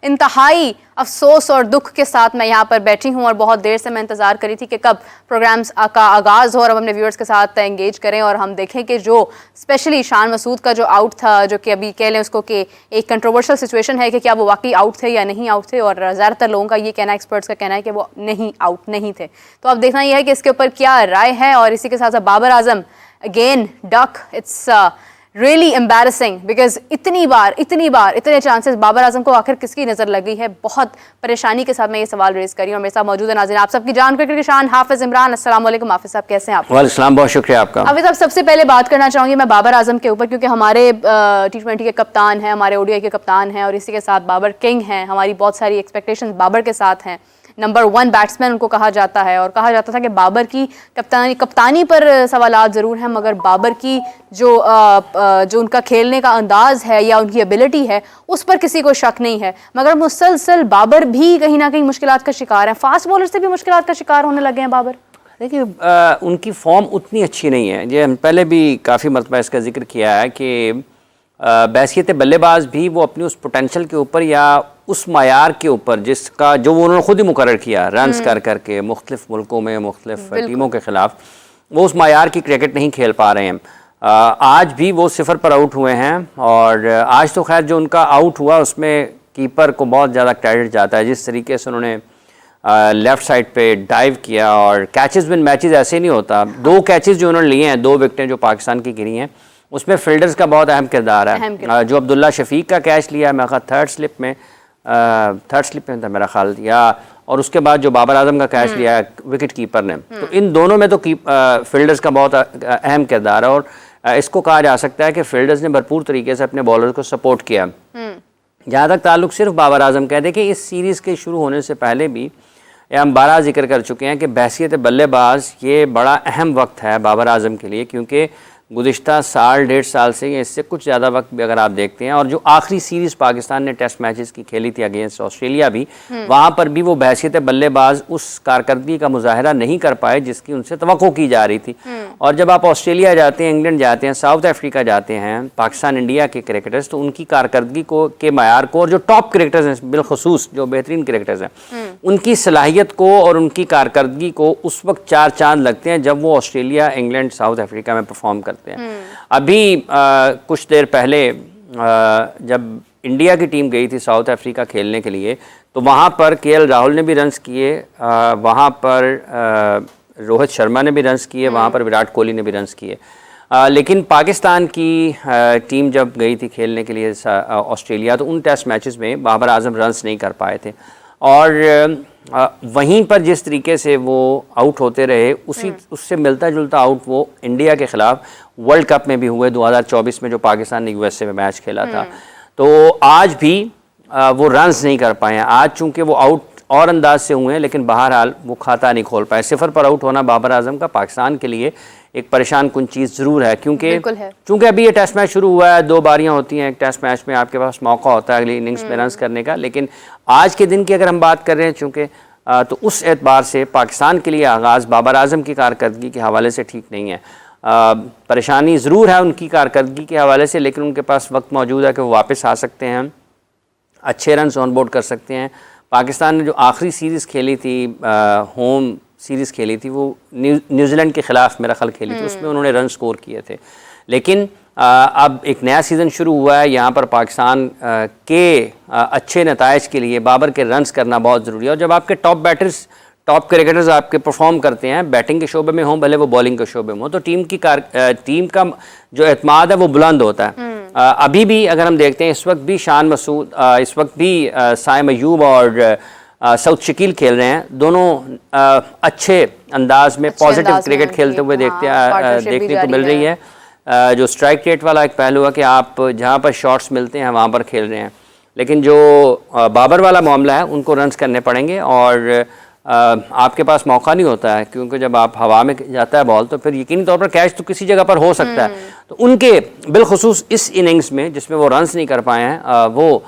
इंतहाई अफसोस और दुख के साथ मैं यहाँ पर बैठी हूँ और बहुत देर से मैं इंतज़ार करी थी कि कब प्रोग्राम्स का आगाज़ हो और हम अपने व्यूअर्स के साथ एंगेज करें और हम देखें कि जो स्पेशली शान मसूद का जो आउट था, जो कि अभी कह लें उसको कि एक कंट्रोवर्शियल सिचुएशन है कि क्या वो वाकई आउट थे या नहीं आउट थे, और ज़्यादातर लोगों का ये कहना, एक्सपर्ट्स का कहना है कि वो आउट नहीं थे। तो अब देखना यह है कि इसके ऊपर क्या राय है। और इसी के साथ साथ Babar Azam again duck, it's really embarrassing because इतनी बार इतने चांसेस बाबर आजम को आखिर किसकी नजर लगी है। बहुत परेशानी के साथ मैं ये सवाल रेज करी हूँ और मेरे साथ मौजूद है नाज़रीन आप सबकी जान क्रिकेट के शान हाफिज इमरान। अस्सलाम वालेकुम हाफिज साहब, कैसे हैं आप? वालेकुम सलाम, बहुत शुक्रिया आपका। हाफिज साहब, सबसे पहले बात करना चाहूंगी मैं बाबर आजम के ऊपर, क्योंकि हमारे T20 के कप्तान हैं, हमारे ODI के कप्तान हैं और इसी के साथ बाबर किंग हैं। हमारी बहुत सारी एक्सपेक्टेशंस बाबर के साथ हैं। नंबर 1 बैट्समैन उनको कहा जाता है और कहा जाता था कि बाबर की कप्तानी पर सवालात ज़रूर हैं, मगर बाबर की जो उनका खेलने का अंदाज़ है या उनकी एबिलिटी है उस पर किसी को शक नहीं है। मगर मुसलसल बाबर भी कहीं ना कहीं मुश्किलात का शिकार हैं। फास्ट बॉलर से भी मुश्किलात का शिकार होने लगे हैं बाबर। देखिए, उनकी फॉर्म उतनी अच्छी नहीं है। ये हम पहले भी काफ़ी मरतबा इसका जिक्र किया है कि बैसियत बल्लेबाज भी वो अपनी उस पोटेंशल के ऊपर या उस मायार के ऊपर जिसका जो वो उन्होंने खुद ही मुकर्रर किया रन्स कर करके मुख्तलिफ मुल्कों में मुख्तलिफ टीमों के ख़िलाफ़, वो उस मायार की क्रिकेट नहीं खेल पा रहे हैं। आज भी वो 0 पर आउट हुए हैं और आज तो खैर जो उनका आउट हुआ उसमें कीपर को बहुत ज़्यादा क्रेडिट जाता है। जिस तरीके से उन्होंने लेफ़्ट साइड पे डाइव किया और कैचेस विन मैचेस ऐसे नहीं होता। 2 कैचेस जो उन्होंने लिए हैं, 2 विकेटें जो पाकिस्तान की गिरी हैं, उसमें फील्डर्स का बहुत अहम किरदार है। जो अब्दुल्ला शफीक का कैच लिया मेरा ख्याल थर्ड स्लिप में था मेरा ख्याल, या और उसके बाद जो बाबर आजम का कैच लिया विकेट कीपर ने, तो इन दोनों में तो फील्डर्स का बहुत अहम किरदार है। और इसको कहा जा सकता है कि फील्डर्स ने भरपूर तरीके से अपने बॉलर को सपोर्ट किया। जहाँ तक ताल्लुक सिर्फ बाबर आजम का है, देखिए इस सीरीज़ के शुरू होने से पहले भी हम 12 जिक्र कर चुके हैं कि बहसियत बल्लेबाज ये बड़ा अहम वक्त है बाबर आजम के लिए, क्योंकि गुज़िश्ता साल 1.5 साल से इससे कुछ ज़्यादा वक्त भी अगर आप देखते हैं, और जो आखिरी सीरीज़ पाकिस्तान ने टेस्ट मैचेस की खेली थी अगेंस्ट ऑस्ट्रेलिया भी, वहाँ पर भी वो बहसियत बल्लेबाज उस कारकर्दगी का मुजाहरा नहीं कर पाए जिसकी उनसे तवक्को की जा रही थी। और जब आप ऑस्ट्रेलिया जाते हैं, इंग्लैंड जाते हैं, साउथ अफ्रीका जाते हैं, पाकिस्तान इंडिया के क्रिकेटर्स, तो उनकी कारकर्दगी को के मायार को और जो टॉप क्रिकेटर्स हैं बिलखसूस जो बेहतरीन क्रिकेटर्स हैं उनकी सलाहियत को और उनकी कारकर्दगी को उस वक्त 4 चांद लगते हैं जब वो ऑस्ट्रेलिया, इंग्लैंड, साउथ अफ्रीका में परफॉर्म करते हैं। अभी कुछ देर पहले जब इंडिया की टीम गई थी साउथ अफ्रीका खेलने के लिए, तो वहाँ पर KL राहुल ने भी रन्स किए, वहाँ पर रोहित शर्मा ने भी रन्स किए, वहाँ पर विराट कोहली ने भी रन्स किए। लेकिन पाकिस्तान की टीम जब गई थी खेलने के लिए ऑस्ट्रेलिया, तो उन टेस्ट मैचेस में बाबर आजम रन्स नहीं कर पाए थे। और वहीं पर जिस तरीके से वो आउट होते रहे, उससे मिलता जुलता आउट वो इंडिया के ख़िलाफ़ वर्ल्ड कप में भी हुए 2024 में, जो पाकिस्तान ने USA में मैच खेला था। तो आज भी वो रन्स नहीं कर पाए हैं। आज चूँकि वो आउट और अंदाज से हुए हैं, लेकिन बहरहाल वो खाता नहीं खोल पाए। 0 पर आउट होना बाबर आजम का पाकिस्तान के लिए एक परेशान कुन चीज़ ज़रूर है, क्योंकि अभी ये टेस्ट मैच शुरू हुआ है, 2 बारियां होती हैं। एक टेस्ट मैच में आपके पास मौका होता है अगली इनिंग्स में रन्स करने का, लेकिन आज के दिन की अगर हम बात कर रहे हैं चूँकि तो उस एतबार से पाकिस्तान के लिए आगाज़ बाबर आजम की कारकर्दगी के हवाले से ठीक नहीं है। परेशानी ज़रूर है उनकी कारकर्दगी के हवाले से, लेकिन उनके पास वक्त मौजूद है कि वो वापस आ सकते हैं, अच्छे रन्स ऑन बोर्ड कर सकते हैं। पाकिस्तान ने जो आखिरी सीरीज़ खेली थी, होम सीरीज़ खेली थी, वो न्यूजीलैंड के ख़िलाफ़ मेरा ख्याल खेली थी, उसमें उन्होंने रन स्कोर किए थे। लेकिन अब एक नया सीज़न शुरू हुआ है, यहाँ पर पाकिस्तान के अच्छे नताइज के लिए बाबर के रन्स करना बहुत ज़रूरी है। और जब आपके टॉप क्रिकेटर्स आपके परफॉर्म करते हैं, बैटिंग के शोबे में हों भले वो बॉलिंग के शोबे में हो, तो टीम का जो एतमाद है वो बुलंद होता है। अभी भी अगर हम देखते हैं, इस वक्त भी शान मसूद, इस वक्त भी साइम अयूब और सऊद शकील खेल रहे हैं। दोनों अच्छे अंदाज में पॉजिटिव क्रिकेट खेलते हुए देखने को मिल रही है। जो स्ट्राइक रेट वाला एक पहलू है कि आप जहाँ पर शॉट्स मिलते हैं वहाँ पर खेल रहे हैं, लेकिन जो बाबर वाला मामला है उनको रन्स करने पड़ेंगे और आपके पास मौका नहीं होता है, क्योंकि जब आप हवा में जाता है बॉल तो फिर यकीनी तौर पर कैच तो किसी जगह पर हो सकता है। तो उनके बिलखुसूस इस इनिंग्स में जिसमें वो रन्स नहीं कर पाए हैं, वो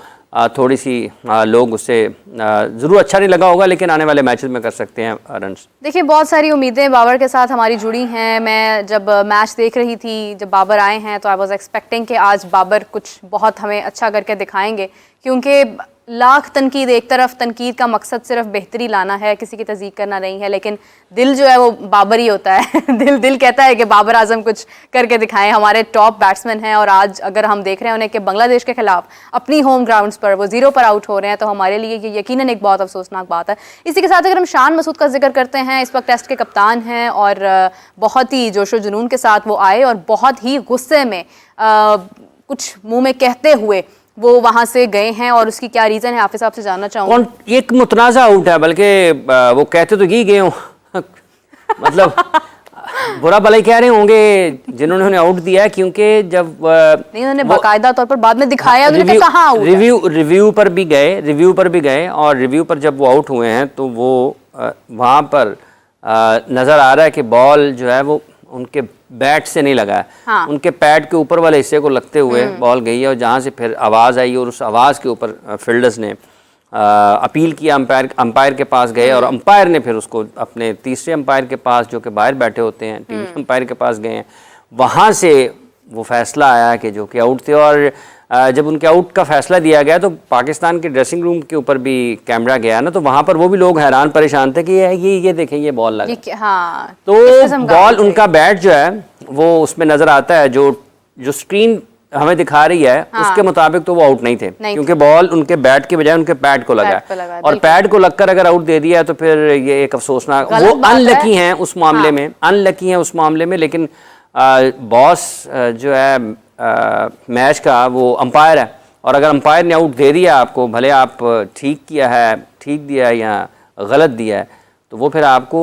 थोड़ी सी लोग उससे ज़रूर अच्छा नहीं लगा होगा, लेकिन आने वाले मैचेस में कर सकते हैं रन्स। देखिए, बहुत सारी उम्मीदें बाबर के साथ हमारी जुड़ी हैं। मैं जब मैच देख रही थी, जब बाबर आए हैं, तो आई वाज एक्सपेक्टिंग कि आज बाबर कुछ बहुत हमें अच्छा करके दिखाएंगे, क्योंकि लाख तनकीद, एक तरफ तनकीद का मकसद सिर्फ बेहतरी लाना है, किसी की तज़ीक करना नहीं है, लेकिन दिल जो है वो बाबर ही होता है दिल कहता है कि बाबर आजम कुछ करके दिखाएं। हमारे टॉप बैट्समैन हैं और आज अगर हम देख रहे हैं उन्हें कि बांग्लादेश के खिलाफ अपनी होम ग्राउंड्स पर वो 0 पर आउट हो रहे हैं, तो हमारे लिए ये यकीनन एक बहुत अफसोसनाक बात है। इसी के साथ अगर हम शान मसूद का जिक्र करते हैं, इस वक्त टेस्ट के कप्तान हैं और बहुत ही जोशो जुनून के साथ वो आए और बहुत ही गुस्से में कुछ मुँह में कहते हुए वो वहां से गए हैं, और उसकी क्या रीजन है हाफिज साहब से जानना चाहूंगा। एक मुतनाज़ा आउट है, बल्कि वो कहते तो यही गए हों मतलब बुरा भला ही कह रहे होंगे जिन्होंने उन्हें आउट दिया है, क्योंकि जब नहीं उन्होंने बाकायदा तौर पर बाद में दिखाया, उन्होंने कहा आउट है। रिव्यू पर भी गए और रिव्यू पर जब वो आउट हुए हैं तो वो वहाँ पर नज़र आ रहा है कि बॉल जो है वो उनके बैट से नहीं लगा है, हाँ। उनके पैड के ऊपर वाले हिस्से को लगते हुए बॉल गई है, और जहाँ से फिर आवाज़ आई और उस आवाज़ के ऊपर फील्डर्स ने अपील किया, अंपायर के पास गए और अंपायर ने फिर उसको अपने तीसरे अंपायर के पास, जो कि बाहर बैठे होते हैं, टीम अंपायर के पास गए हैं। वहाँ से वो फैसला आया कि जो कि आउट थे, और जब उनके आउट का फैसला दिया गया तो पाकिस्तान के ड्रेसिंग रूम के ऊपर भी कैमरा गया ना, तो वहाँ पर वो भी लोग हैरान परेशान थे कि ये देखें ये बॉल लगा, हाँ, तो बॉल उनका बैट जो है वो उसमें नजर आता है, जो स्क्रीन हमें दिखा रही है, हाँ। उसके मुताबिक तो वो आउट नहीं थे, क्योंकि बॉल उनके बैट के बजाय उनके पैड को लगा है, और पैड को लगकर अगर आउट दे दिया तो फिर ये एक अफसोसनाक, वो अनलकी हैं उस मामले में, अनलकी हैं उस मामले में। लेकिन बॉस जो है मैच का वो अंपायर है, और अगर अंपायर ने आउट दे दिया आपको, भले आप ठीक दिया है या गलत दिया है, तो वो फिर आपको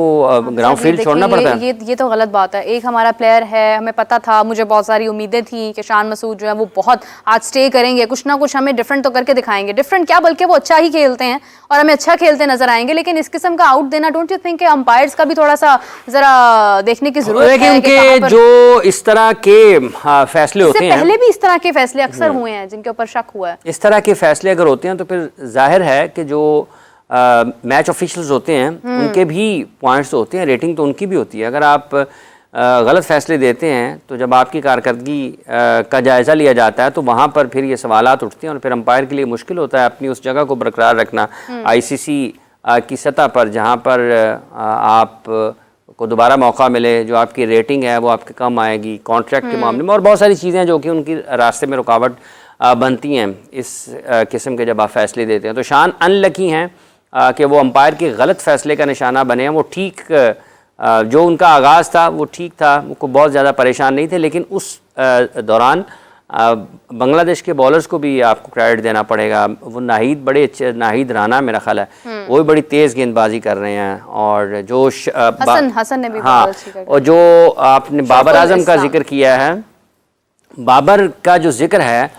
ग्राउंड फील्ड छोड़ना पड़ता है। ये तो गलत बात है। एक हमारा प्लेयर है, हमें पता था, मुझे बहुत सारी उम्मीदें थी कि शान मसूद जो है वो बहुत आज स्टे करेंगे, कुछ ना कुछ हमें डिफरेंट तो करके दिखाएंगे, डिफरेंट क्या बल्कि वो अच्छा ही खेलते हैं और हमें अच्छा खेलते नजर आएंगे। लेकिन इस किस्म का आउट देना, डोंट यू थिंक अंपायर्स का भी थोड़ा सा जरा देखने की जरूरत है कि जो इस तरह के फैसले होते हैं, पहले भी इस तरह के फैसले अक्सर हुए हैं जिनके ऊपर शक हुआ है, इस तरह के फैसले अगर होते हैं तो फिर जाहिर है कि जो मैच ऑफिशियल्स होते हैं उनके भी पॉइंट्स होते हैं, रेटिंग तो उनकी भी होती है। अगर आप गलत फैसले देते हैं तो जब आपकी कारकर्दगी का जायज़ा लिया जाता है तो वहाँ पर फिर ये सवालात उठते हैं, और फिर अंपायर के लिए मुश्किल होता है अपनी उस जगह को बरकरार रखना आईसीसी की सतह पर, जहाँ पर आप को दोबारा मौका मिले, जो आपकी रेटिंग है वो आपके कम आएगी कॉन्ट्रैक्ट के मामले में, और बहुत सारी चीज़ें जो कि उनकी रास्ते में रुकावट बनती हैं इस किस्म के जब आप फैसले देते हैं। तो शान अनलकी हैं कि वो अंपायर के गलत फैसले का निशाना बने हैं। वो ठीक जो उनका आगाज़ था वो ठीक था, वो बहुत ज़्यादा परेशान नहीं थे, लेकिन उस दौरान बांग्लादेश के बॉलर्स को भी आपको क्रेडिट देना पड़ेगा। वो नाहिद बड़े अच्छे, नाहिद राना मेरा ख्याल है वो भी बड़ी तेज़ गेंदबाजी कर रहे हैं, और जो हसन ने भी, हाँ, और जो आपने बाबर आजम का जिक्र किया है, बाबर का जो जिक्र है,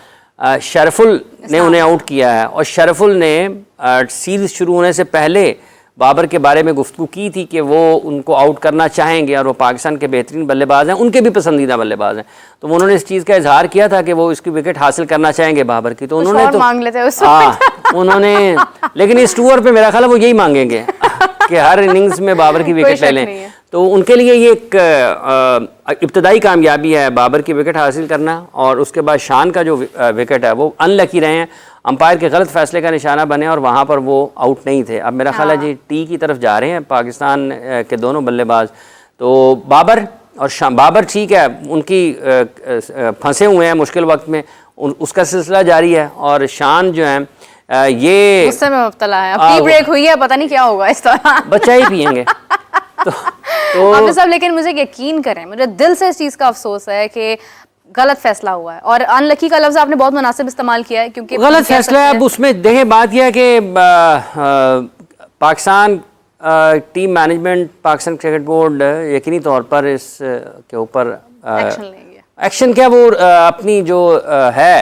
शरफुल ने उन्हें आउट किया है, और शरफुल ने सीरीज शुरू होने से पहले बाबर के बारे में गुफ्तगू की थी कि वो उनको आउट करना चाहेंगे, और वो पाकिस्तान के बेहतरीन बल्लेबाज हैं, उनके भी पसंदीदा बल्लेबाज हैं, तो उन्होंने इस चीज़ का इजहार किया था कि वो इसकी विकेट हासिल करना चाहेंगे बाबर की, तो उन्होंने तो मांग लेते उस उन्होंने, लेकिन इस टूर पे मेरा ख्याल है वो यही मांगेंगे कि हर इनिंग्स में बाबर की विकेट ले लें। तो उनके लिए ये एक इब्तदाई कामयाबी है बाबर की विकेट हासिल करना, और उसके बाद शान का जो विकेट है वो अनलकी रहे हैं, अंपायर के गलत फैसले का निशाना बने और वहाँ पर वो आउट नहीं थे। अब मेरा ख्याल है जी टी की तरफ जा रहे हैं पाकिस्तान के दोनों बल्लेबाज, तो बाबर और शान, बाबर ठीक है उनकी फंसे हुए हैं मुश्किल वक्त में, उसका सिलसिला जारी है, और शान जो है ये गुस्से में मुब्तला है, अब टी ब्रेक हुई है, पता नहीं क्या होगा इस तरह, बच्चा ही पियेंगे तो हाफिज साहब, लेकिन मुझे यकीन करें, मुझे दिल से इस चीज़ का अफसोस है कि गलत फैसला हुआ है, और अनलकी का लफ्ज़ आपने बहुत मुनासिब इस्तेमाल किया है, क्योंकि गलत फैसला है। अब उसमें देखें बात यह है कि Pakistan team management, Pakistan cricket board यकीनी तौर पर इस के ऊपर एक्शन क्या वो अपनी जो है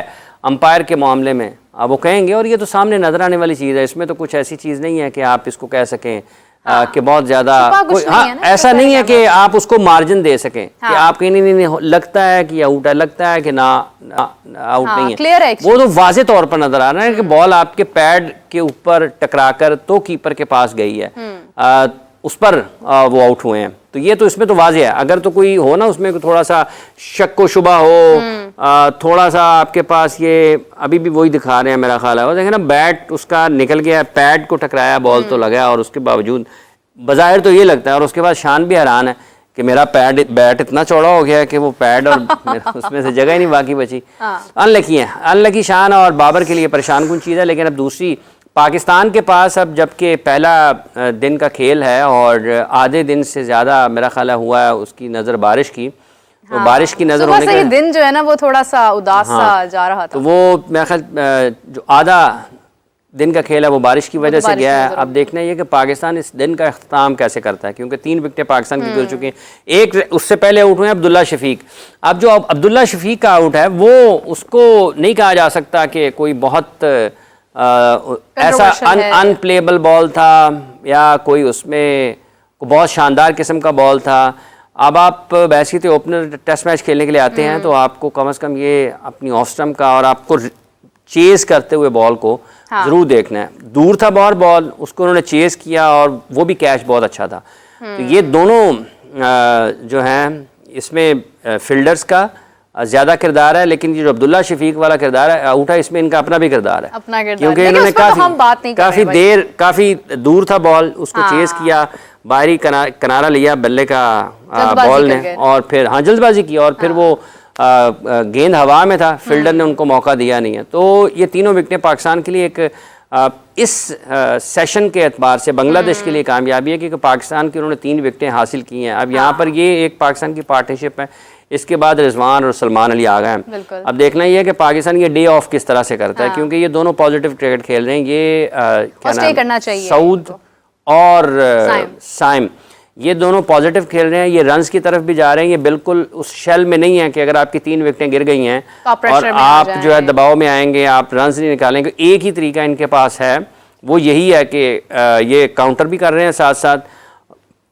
अंपायर के मामले में वो कहेंगे, और ये तो सामने नजर आने वाली चीज़ है, इसमें तो कुछ ऐसी चीज़ नहीं है कि आप इसको कह सकें कि बहुत ज़्यादा ऐसा नहीं है कि आप उसको मार्जिन दे सकें कि आप कहीं नहीं लगता है कि आउट है, लगता है कि ना आउट नहीं है, क्लियर है, वो तो वाज़े तौर पर नजर आ रहा है कि बॉल आपके पैड के ऊपर टकराकर तो कीपर के पास गई है, उस पर वो आउट हुए हैं। तो तो ये तो इसमें तो वाज़ेह है। अगर तो कोई हो ना उसमें थोड़ा सा शक व शुबा हो, थोड़ा सा आपके पास, ये अभी भी वही दिखा रहे हैं मेरा ख्याल है, वो देखें ना बैट उसका निकल गया, पैड को टकराया, बॉल तो लगा, और उसके बावजूद बज़ाहिर तो ये लगता है, और उसके बाद शान भी हैरान है कि मेरा बैट इतना चौड़ा हो गया कि वो पैड और उसमें से जगह ही नहीं बाकी बची। अनलकी है, अनलकी शान और बाबर के लिए परेशान कुन चीज़ है। लेकिन अब दूसरी पाकिस्तान के पास, अब जबकि पहला दिन का खेल है और आधे दिन से ज़्यादा मेरा ख्याल हुआ है उसकी नज़र बारिश की, तो बारिश की नज़र होने के दिन जो है ना वो थोड़ा सा उदास सा जा रहा था, तो वो मेरा ख्याल जो आधा दिन का खेल है वो बारिश की वजह से गया है। अब देखना ये कि पाकिस्तान इस दिन का अख्ताम कैसे करता है, क्योंकि 3 विकेटें पाकिस्तान की गुजर चुकी हैं। एक उससे पहले आउट हुए अब्दुल्ला शफीक। अब जो अब्दुल्ला शफीक का आउट है वो उसको नहीं कहा जा सकता कि कोई बहुत ऐसा अनप्लेबल बॉल था या कोई उसमें बहुत शानदार किस्म का बॉल था। अब आप वैसे तो ओपनर टेस्ट मैच खेलने के लिए आते हैं तो आपको कम से कम ये अपनी ऑफ स्टंप का और आपको चेज करते हुए बॉल को जरूर देखना है। दूर था बॉल, उसको उन्होंने चेज किया और वो भी कैच बहुत अच्छा था। तो ये दोनों जो हैं इसमें फील्डर्स का ज़्यादा किरदार है, लेकिन ये जो अब्दुल्ला शफीक वाला किरदार है आउट है, इसमें इनका अपना भी किरदार है, क्योंकि इन्होंने काफ़ी दूर था बॉल, उसको चेज किया, बाहरी किनारा लिया बल्ले का बॉल ने, और फिर जल्दबाजी की, और फिर वो गेंद हवा में था, फील्डर ने उनको मौका दिया नहीं है। तो ये तीनों विकेटें पाकिस्तान के लिए एक इस सेशन के एतबार से बांग्लादेश के लिए कामयाबी है, क्योंकि पाकिस्तान की उन्होंने 3 विकेटें हासिल की हैं। अब यहाँ पर ये एक पाकिस्तान की पार्टनरशिप है, इसके बाद रिजवान और सलमान अली आ गए हैं। अब देखना ये है कि पाकिस्तान ये डे ऑफ किस तरह से करता है, क्योंकि ये दोनों पॉजिटिव क्रिकेट खेल रहे हैं। ये क्या नाम है, सऊद और साइम, ये दोनों पॉजिटिव खेल रहे हैं, ये रन्स की तरफ भी जा रहे हैं। ये बिल्कुल उस शेल में नहीं है कि अगर आपकी 3 विकेटें गिर गई हैं और आप जो है दबाव में आएंगे, आप रन्स नहीं निकालेंगे। एक ही तरीका इनके पास है, वो यही है कि ये काउंटर भी कर रहे हैं, साथ साथ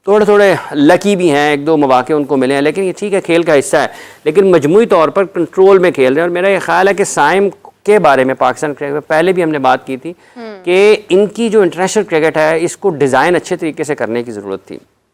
थोड़े लकी भी हैं, 1-2 मौके उनको मिले हैं, लेकिन ये ठीक है, खेल का हिस्सा है। लेकिन मजमूई तौर पर कंट्रोल में खेल रहे हैं। और मेरा ये ख्याल है कि साइम के बारे में पाकिस्तान क्रिकेट में पहले भी हमने बात की थी कि इनकी जो इंटरनेशनल क्रिकेट है इसको डिज़ाइन अच्छे तरीके से करने की ज़रूरत थी।